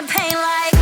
the pain like.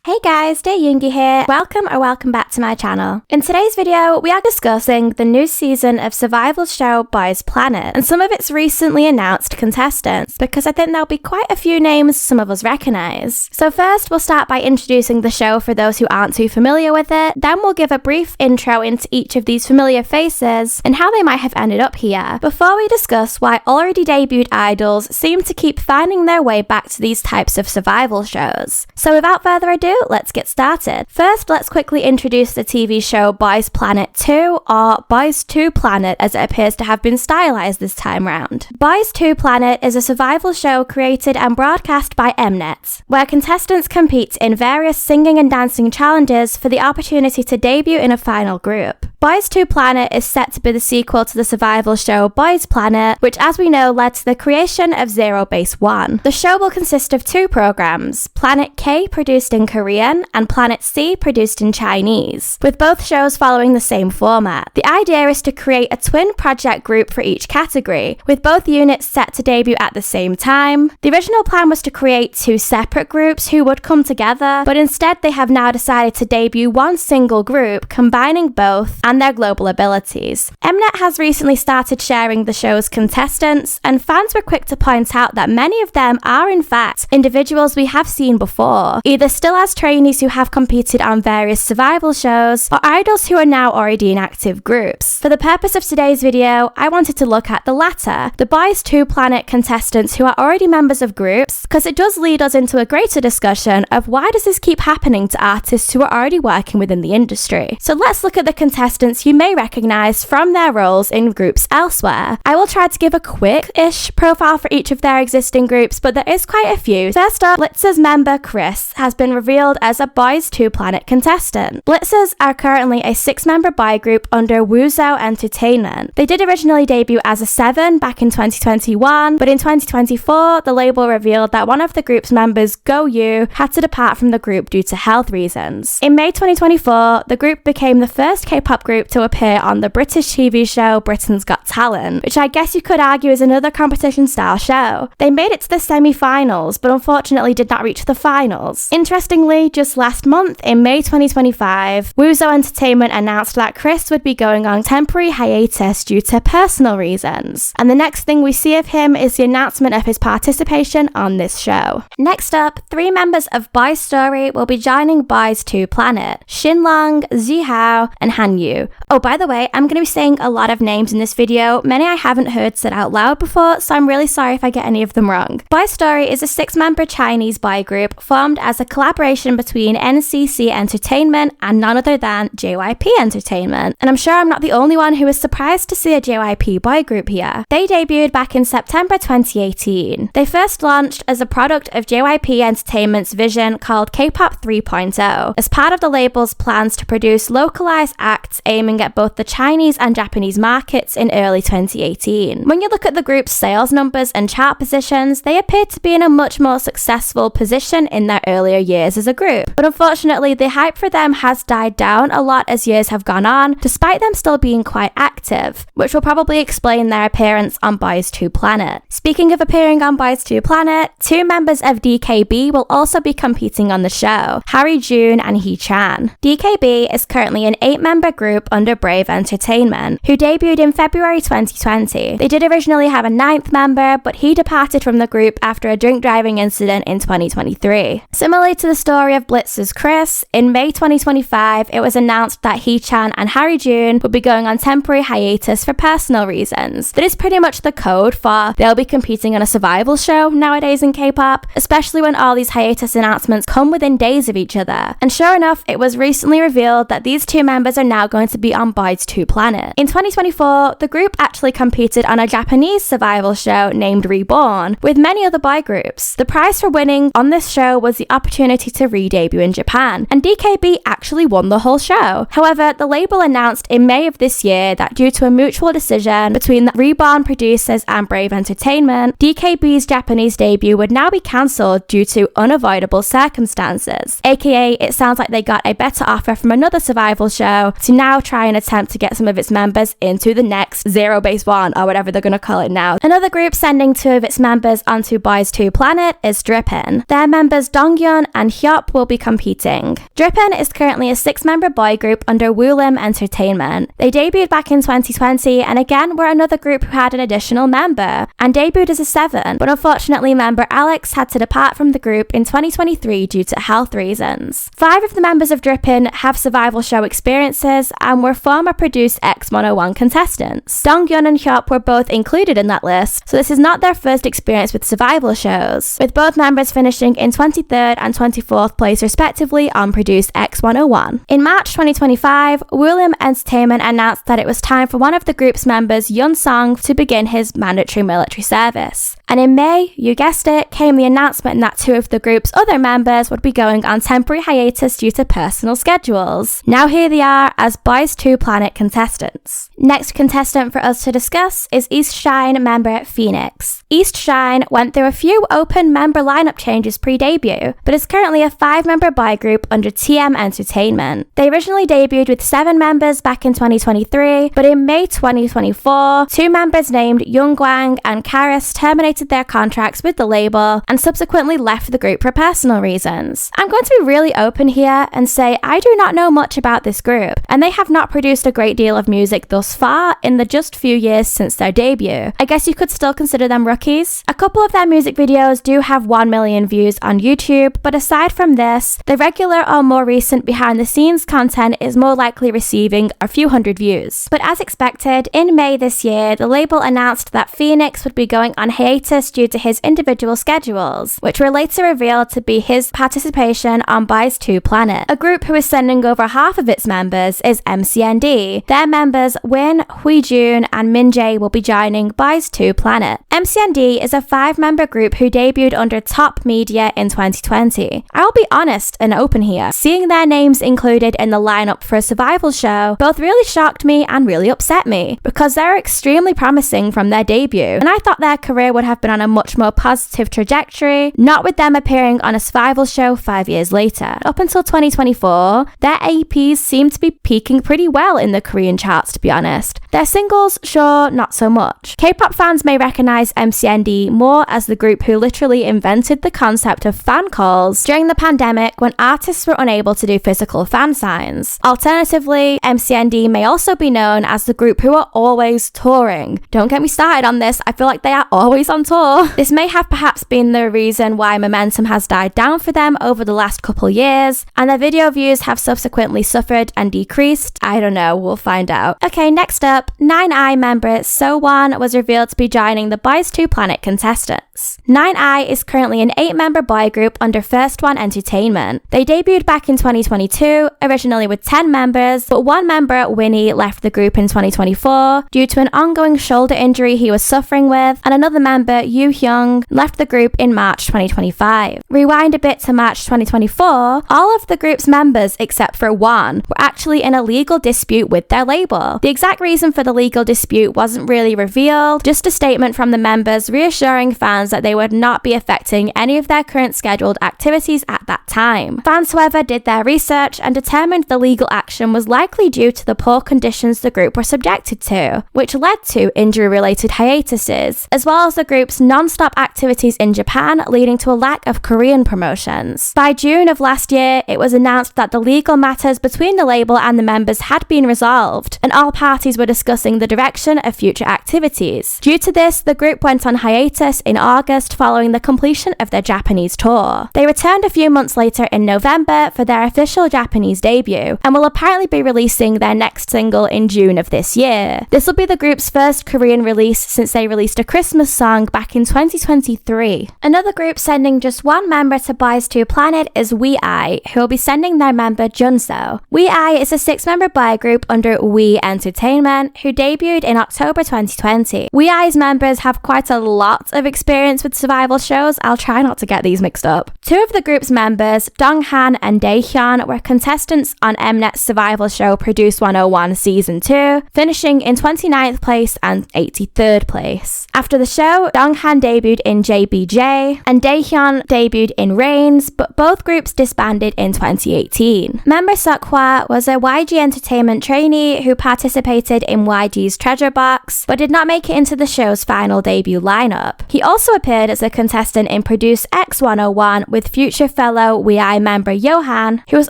Hey guys, dearyoongi here. Welcome back to my channel. In today's video, we are discussing the new season of survival show Boys Planet and some of its recently announced contestants, because I think there'll be quite a few names some of us recognise. So first, we'll start by introducing the show for those who aren't too familiar with it, then we'll give a brief intro into each of these familiar faces and how they might have ended up here, before we discuss why already debuted idols seem to keep finding their way back to these types of survival shows. So without further ado, let's get started. First, let's quickly introduce the TV show Boys Planet 2, or Boys 2 Planet as it appears to have been stylized this time round. Boys 2 Planet is a survival show created and broadcast by Mnet, where contestants compete in various singing and dancing challenges for the opportunity to debut in a final group. Boys 2 Planet is set to be the sequel to the survival show Boys Planet, which as we know led to the creation of Zerobaseone. The show will consist of two programs, Planet K produced in Korean and Planet C produced in Chinese, with both shows following the same format. The idea is to create a twin project group for each category, with both units set to debut at the same time. The original plan was to create two separate groups who would come together, but instead they have now decided to debut one single group, combining both and their global abilities. Mnet has recently started sharing the show's contestants, and fans were quick to point out that many of them are in fact individuals we have seen before, either still as trainees who have competed on various survival shows, or idols who are now already in active groups. For the purpose of today's video, I wanted to look at the latter, the Boys 2 Planet contestants who are already members of groups, because it does lead us into a greater discussion of why does this keep happening to artists who are already working within the industry. So let's look at the contestants you may recognise from their roles in groups elsewhere. I will try to give a quick-ish profile for each of their existing groups, but there is quite a few. First up, Blitzers member Chris has been revealed as a Boys 2 Planet contestant. Blitzers are currently a 6-member boy group under Wonjun Entertainment. They did originally debut as a 7 back in 2021, but in 2024, the label revealed that one of the group's members, Gyehyeon, had to depart from the group due to health reasons. In May 2024, the group became the first K-pop group to appear on the British TV show Britain's Got Talent, which I guess you could argue is another competition-style show. They made it to the semi-finals, but unfortunately did not reach the finals. Interestingly, just last month, in May 2025, Wonjun Entertainment announced that Chris would be going on temporary hiatus due to personal reasons, and the next thing we see of him is the announcement of his participation on this show. Next up, 3 members of Boys Story will be joining Boys 2 Planet, Xinlong, Zihao, and Hanyu. Oh, by the way, I'm going to be saying a lot of names in this video, many I haven't heard said out loud before, so I'm really sorry if I get any of them wrong. Boys Story is a 6-member Chinese boy group formed as a collaboration between NCC Entertainment and none other than JYP Entertainment. And I'm sure I'm not the only one who is surprised to see a JYP boy group here. They debuted back in September 2018. They first launched as a product of JYP Entertainment's vision called K-pop 3.0, as part of the label's plans to produce localized acts aiming at both the Chinese and Japanese markets in early 2018. When you look at the group's sales numbers and chart positions, they appear to be in a much more successful position in their earlier years as a group. But unfortunately, the hype for them has died down a lot as years have gone on, despite them still being quite active, which will probably explain their appearance on Boys 2 Planet. Speaking of appearing on Boys 2 Planet, 2 members of DKB will also be competing on the show, Hwijoon and HeeChan. DKB is currently an 8-member group under Brave Entertainment, who debuted in February 2020. They did originally have a 9th member, but he departed from the group after a drink driving incident in 2023. Similarly to the story of Blitzer's Chris, in May 2025, it was announced that HeeChan and Hwijoon would be going on temporary hiatus for personal reasons. That is pretty much the code for they'll be competing on a survival show nowadays in K-pop, especially when all these hiatus announcements come within days of each other. And sure enough, it was recently revealed that these 2 members are now going to be on Boys 2 Planet. In 2024, the group actually competed on a Japanese survival show named Reborn with many other boy groups. The prize for winning on this show was the opportunity to re-debut in Japan, and DKB actually won the whole show. However, the label announced in May of this year that due to a mutual decision between the Reborn producers and Brave Entertainment, DKB's Japanese debut would now be cancelled due to unavoidable circumstances. AKA, it sounds like they got a better offer from another survival show to now try and attempt to get some of its members into the next Zerobaseone, or whatever they're going to call it now. Another group sending 2 of its members onto Boys 2 Planet is DRIPPIN. Their members Dongyun and Hyeop will be competing. DRIPPIN is currently a 6-member boy group under WHIB Entertainment. They debuted back in 2020 and again were another group who had an additional member and debuted as a 7, but unfortunately member Alex had to depart from the group in 2023 due to health reasons. 5 of the members of DRIPPIN have survival show experiences and were former produced X101 contestants. Dongyun and Hyeop were both included in that list, so this is not their first experience with survival shows, with both members finishing in 23rd and 24th place respectively on produced X101. In March 2025, WHIB Entertainment announced that it was time for one of the group's members, Junseo, to begin his mandatory military service. And in May, you guessed it, came the announcement that 2 of the group's other members would be going on temporary hiatus due to personal schedules. Now here they are as Boys 2 Planet contestants. Next contestant for us to discuss is EASTSHINE member Phoenix. EASTSHINE went through a few open member lineup changes pre-debut, but is currently a 5-member boy group under TM Entertainment. They originally debuted with 7 members back in 2023, but in May 2024, 2 members named Youngwang and Karis terminated their contracts with the label and subsequently left the group for personal reasons. I'm going to be really open here and say I do not know much about this group, and they have not produced a great deal of music thus far in the just few years since their debut. I guess you could still consider them rookies. A couple of their music videos do have 1 million views on YouTube, but aside from this, the regular or more recent behind the scenes content is more likely receiving a few hundred views. But as expected, in May this year, the label announced that Phoenix would be going on hiatus due to his individual schedules, which were later revealed to be his participation on Boys 2 Planet. A group who is sending over half of its members is MCND. Their members Win, Hwijoon, and Minjae will be joining Boys 2 Planet. MCND is a 5-member group who debuted under Top Media in 2020. I'll be honest and open here. Seeing their names included in the lineup for a survival show both really shocked me and really upset me, because they're extremely promising from their debut, and I thought their career would have been on a much more positive trajectory, not with them appearing on a survival show 5 years later. Up until 2024, their APs seemed to be peaking pretty well in the Korean charts, to be honest. Their singles, sure, not so much. K-pop fans may recognize MCND more as the group who literally invented the concept of fan calls during the pandemic when artists were unable to do physical fan signs. Alternatively, MCND may also be known as the group who are always touring. Don't get me started on this, I feel like they are always on tour. This may have perhaps been the reason why momentum has died down for them over the last couple years, and their video views have subsequently suffered and decreased. I don't know, we'll find out. Okay, next up, NINE.i member Seowon was revealed to be joining the Boys 2 Planet contestants. NINE.i is currently an 8-member boy group under First One Entertainment. They debuted back in 2022, originally with 10 members, but one member, Winnie, left the group in 2024 due to an ongoing shoulder injury he was suffering with, and another member, Leejeong, left the group in March 2025. Rewind a bit to March 2024, all of the group's members, except for one, were actually in a legal dispute with their label. The exact reason for the legal dispute wasn't really revealed, just a statement from the members reassuring fans that they would not be affecting any of their current scheduled activities at that time. Fans, however, did their research and determined the legal action was likely due to the poor conditions the group were subjected to, which led to injury-related hiatuses, as well as the group's non-stop activities in Japan, leading to a lack of Korean promotions. By June of last year, it was announced that the legal matters between the label and the members had been resolved, and all parties were discussing the direction of future activities. Due to this, the group went on hiatus in August following the completion of their Japanese tour. They returned a few months later in November for their official Japanese debut, and will apparently be releasing their next single in June of this year. This will be the group's first Korean release since they released a Christmas song back in 2023. Another group sending just one member to Boys 2 Planet is WHIB, who will be sending their member Junseo. WHIB is a 6-member boy group under WHIB Entertainment, who debuted in October 2020. WHIB's members have quite a lot of experience with survival shows. I'll try not to get these mixed up. 2 of the group's members members, Donghan and Daehyun, were contestants on Mnet's survival show Produce 101 Season 2, finishing in 29th place and 83rd place. After the show, Donghan debuted in JBJ and Daehyun debuted in Rainz, but both groups disbanded in 2018. Member Seokhwa was a YG Entertainment trainee who participated in YG's Treasure Box, but did not make it into the show's final debut lineup. He also appeared as a contestant in Produce X101 with future fellow WHIB member Johan, who was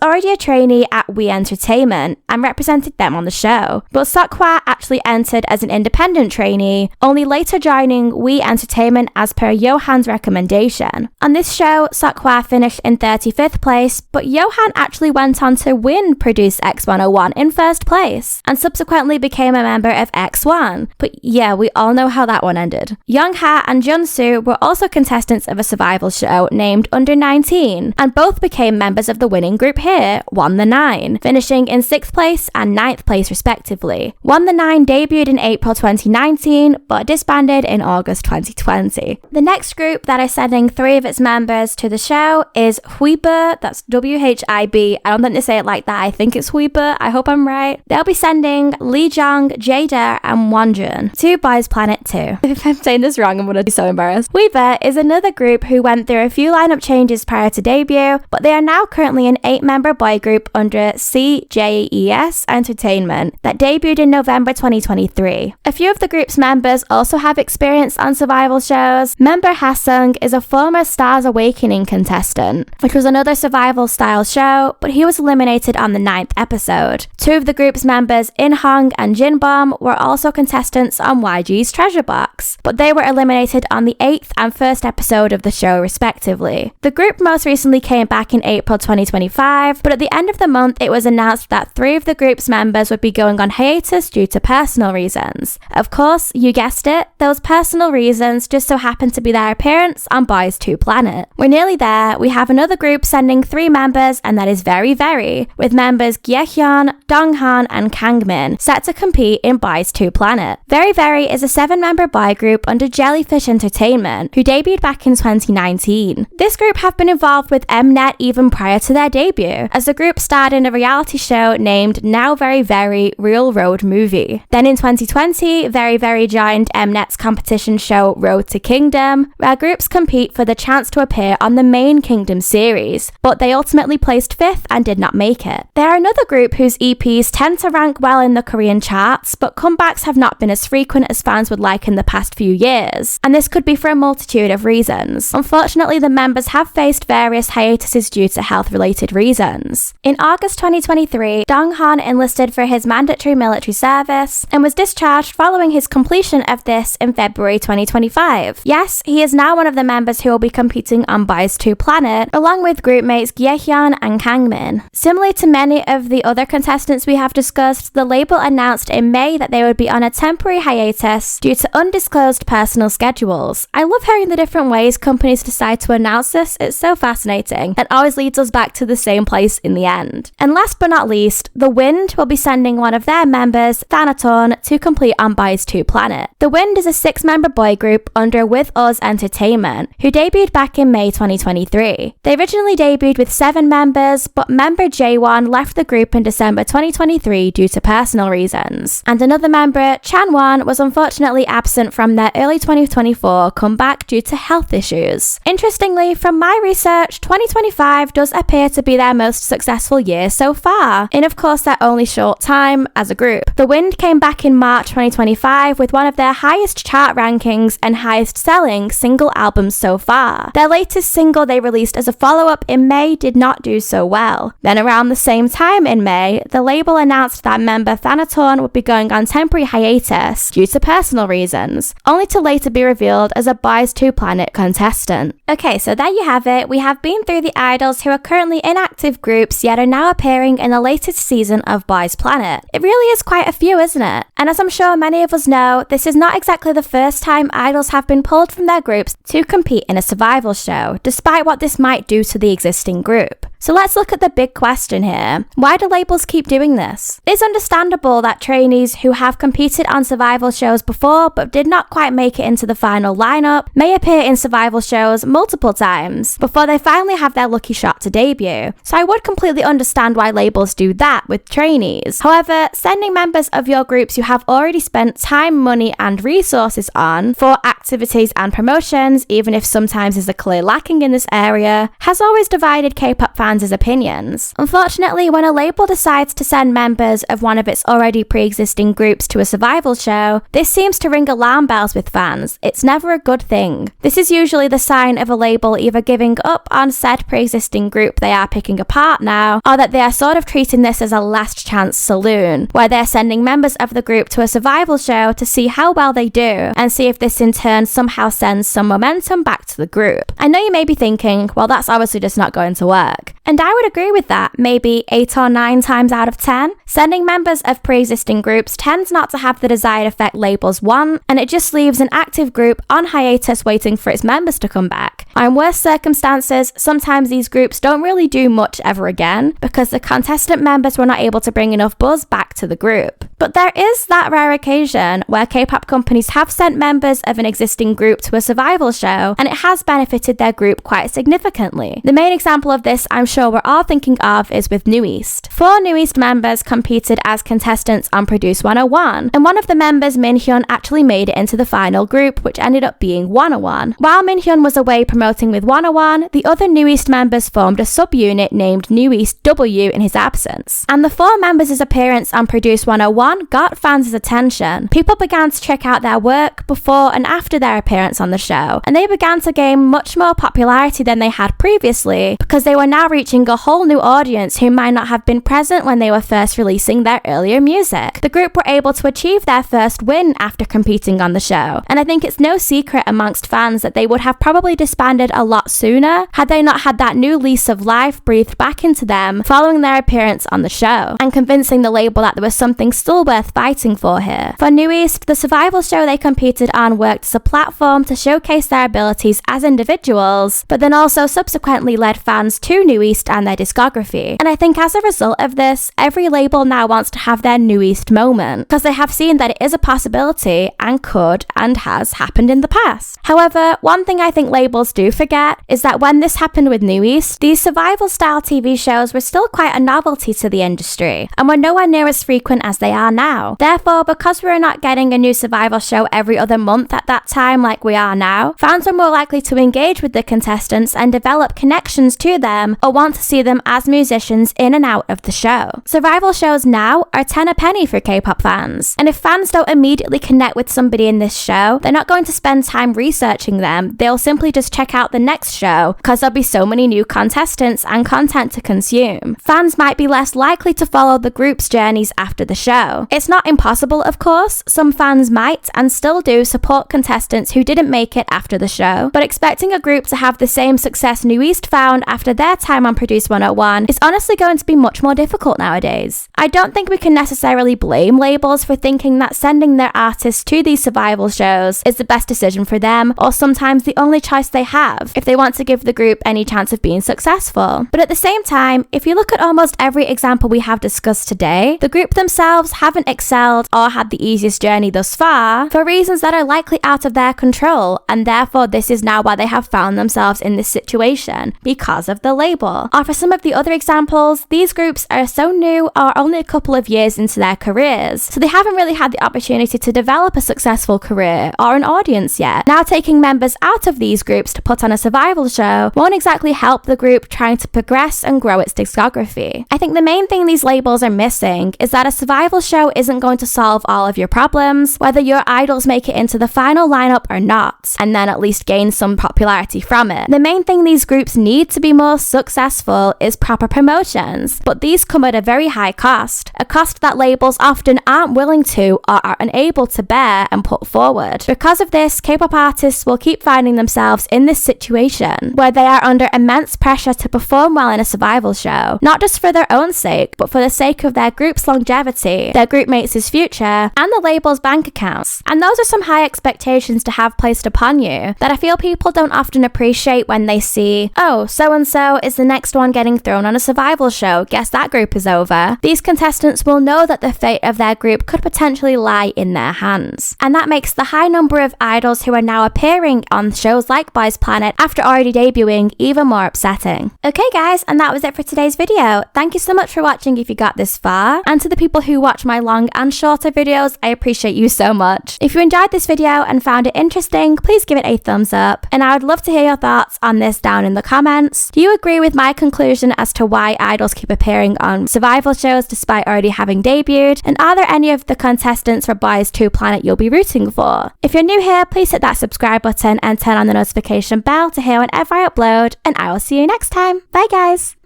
already a trainee at WE Entertainment and represented them on the show. But Seokhwa actually entered as an independent trainee, only later joining WE Entertainment as per Johan's recommendation. On this show, Seokhwa finished in 35th place, but Johan actually went on to win Produce X101 in first place, and subsequently became a member of X1. But yeah, we all know how that one ended. Youngha and Junseo were also contestants of a survival show named Under 19, and both became members of the winning group here, Won the Nine, finishing in 6th place and 9th place respectively. Won the Nine debuted in April 2019, but disbanded in August 2020. The next group that is sending 3 of its members to the show is WHIB, that's WHIB. I don't think they say it like that, I think it's WHIB, I hope I'm right. They'll be sending Leejeong, Jayder, and Wonjun to Boys Planet 2. If I'm saying this wrong, I'm gonna be so embarrassed. WHIB is another group who went through a few lineup changes prior to debut, but they are now currently an 8-member boy group under CJES Entertainment that debuted in November 2023. A few of the group's members also have experience on survival shows. Member Haesung is a former Stars Awakening contestant, which was another survival style show, but he was eliminated on the 9th episode. 2 of the group's members, In-hong and Jinbom, were also contestants on YG's Treasure Box, but they were eliminated on the 8th and 1st episode of the show respectively. The group most recently came back in April 2025, but at the end of the month it was announced that 3 of the group's members would be going on hiatus due to personal reasons. Of course, you guessed it, those personal reasons just so happened to be their appearance on Boys 2 Planet. We're nearly there. We have another group sending 3 members, and that is VERIVERY, with members Gyehyeon, Dongheon, and Kangmin set to compete in Boys 2 Planet. VERIVERY is a 7-member boy group under Jellyfish Entertainment, who debuted back in 2019. This group have been involved with Mnet even prior to their debut, as the group starred in a reality show named Now VERIVERY Real Road Movie. Then in 2020, VERIVERY joined Mnet's competition show Road to Kingdom, where groups compete for the chance to appear on the main Kingdom series, but they ultimately placed 5th and did not make it. They are another group whose EPs tend to rank well in the Korean charts, but comebacks have not been as frequent as fans would like in the past few years, and this could be for a multitude of reasons. Unfortunately, the members have faced various hiatuses due to health-related reasons. In August 2023, Dongheon enlisted for his mandatory military service and was discharged following his completion of this in February 2025. Yes, he is now one of the members who will be competing on Boys 2 Planet, along with group mates Gyehyeon and Kangmin. Similarly to many of the other contestants we have discussed, the label announced in May that they would be on a temporary hiatus due to undisclosed personal schedules. I love hearing the different ways companies decide to announce this, it's so fascinating, and always leads us back to the same place in the end. And last but not least, The Wind will be sending one of their members, Thanatorn, to complete on Boys 2 Planet. The Wind is a 6-member boy group under With Us Entertainment, who debuted back in May 2023. They originally debuted with 7 members, but member Jaewon left the group in December 2023 due to personal reasons. And another member, Chanwon, was unfortunately absent from their early 2024 comeback due to health issues. Interestingly, from my research, 2025 does appear to be their most successful year so far, in of course their only short time as a group. The Wind came back in March 2025 with one of their highest chart rankings and highest selling single albums so far. Their latest single they released as a follow-up in May did not do so well. Then around the same time in May, the label announced that member Thanatorn would be going on temporary hiatus due to personal reasons, only to later be revealed as a Boys 2 Planet contestant. Okay, so there you have it. We have been through the idols who are currently in active groups yet are now appearing in the latest season of Boys Planet. It really is quite a few, isn't it? And as I'm sure many of us know, this is not exactly the first time idols have been pulled from their groups to compete in a survival show, despite what this might do to the existing group. So let's look at the big question here. Why do labels keep doing this? It's understandable that trainees who have competed on survival shows before but did not quite make it into the final lineup may appear in survival shows multiple times before they finally finally have their lucky shot to debut. So I would completely understand why labels do that with trainees. However, sending members of your groups you have already spent time, money, and resources on for activities and promotions, even if sometimes there's a clear lacking in this area, has always divided K-pop fans' opinions. Unfortunately, when a label decides to send members of one of its already pre-existing groups to a survival show, this seems to ring alarm bells with fans. It's never a good thing. This is usually the sign of a label either giving up on said pre-existing group they are picking apart now, or that they are sort of treating this as a last chance saloon, where they're sending members of the group to a survival show to see how well they do, and see if this in turn somehow sends some momentum back to the group. I know you may be thinking, well, that's obviously just not going to work. And I would agree with that, maybe 8 or 9 times out of 10. Sending members of pre-existing groups tends not to have the desired effect labels want, and it just leaves an active group on hiatus waiting for its members to come back. In worse circumstances, sometimes these groups don't really do much ever again because the contestant members were not able to bring enough buzz back to the group. But there is that rare occasion where K-pop companies have sent members of an existing group to a survival show, and it has benefited their group quite significantly. The main example of this I'm sure we're all thinking of is with NINE.i. 4 NINE.i members competed as contestants on Produce 101, and one of the members, Minjae, actually made it into the final group, which ended up being 101. While Minjae was away promoting with 101, the other NINE.i members formed a subunit named NINE.W in his absence. And the 4 members' appearance on Produce 101 got fans' attention. People began to check out their work before and after their appearance on the show, and they began to gain much more popularity than they had previously because they were now reaching a whole new audience who might not have been present when they were first releasing their earlier music. The group were able to achieve their first win after competing on the show, and I think it's no secret amongst fans that they would have probably disbanded a lot sooner had they not had that new lease of life breathed back into them following their appearance on the show, and convincing the label that there was something still worth fighting for here. For NINE.i, the survival show they competed on worked as a platform to showcase their abilities as individuals, but then also subsequently led fans to NINE.i and their discography. And I think as a result of this, every label now wants to have their NINE.i moment, because they have seen that it is a possibility and could and has happened in the past. However, one thing I think labels do forget is that when this happened with NINE.i, these survival style TV shows were still quite a novelty to the industry, and were nowhere near as frequent as they are now. Therefore, because we were not getting a new survival show every other month at that time like we are now, fans were more likely to engage with the contestants and develop connections to them or want to see them as musicians in and out of the show. Survival shows now are 10 a penny for K-pop fans, and if fans don't immediately connect with somebody in this show, they're not going to spend time researching them. They'll simply just check out the next show because there'll be so many new contestants and content to consume. Fans might be less likely to follow the group's journeys after the show. It's not impossible, of course. Some fans might and still do support contestants who didn't make it after the show, but expecting a group to have the same success NINE.i found after their time on Produce 101 is honestly going to be much more difficult nowadays. I don't think we can necessarily blame labels for thinking that sending their artists to these survival shows is the best decision for them, or sometimes the only choice they have if they want to give the group any chance of being successful. But at the same time, if you look at almost every example we have discussed today, the group themselves haven't excelled or had the easiest journey thus far for reasons that are likely out of their control, and therefore this is now why they have found themselves in this situation, because of the label. Or for some of the other examples, these groups are so new or only a couple of years into their careers, so they haven't really had the opportunity to develop a successful career or an audience yet. Now taking members out of these groups to put on a survival show won't exactly help the group trying to progress and grow its discography. I think the main thing these labels are missing is that a survival show isn't going to solve all of your problems, whether your idols make it into the final lineup or not, and then at least gain some popularity from it. The main thing these groups need to be more successful is proper promotions, but these come at a very high cost, a cost that labels often aren't willing to or are unable to bear and put forward. Because of this, K-pop artists will keep finding themselves in this situation where they are under immense pressure to perform well in a survival show, not just for their own sake, but for the sake of their group's longevity, their group mates' future, and the label's bank accounts. And those are some high expectations to have placed upon you that I feel people don't often appreciate when they see, oh, so-and-so is the next one getting thrown on a survival show, guess that group is over. These contestants will know that the fate of their group could potentially lie in their hands. And that makes the high number of idols who are now appearing on shows like Boys Planet after already debuting something even more upsetting. Okay guys, and that was it for today's video. Thank you so much for watching if you got this far, and to the people who watch my long and shorter videos, I appreciate you so much. If you enjoyed this video and found it interesting, please give it a thumbs up, and I would love to hear your thoughts on this down in the comments. Do you agree with my conclusion as to why idols keep appearing on survival shows despite already having debuted? And are there any of the contestants for Boys 2 Planet you'll be rooting for? If you're new here, please hit that subscribe button and turn on the notification bell to hear whenever I upload, and I will see you next time. Bye guys!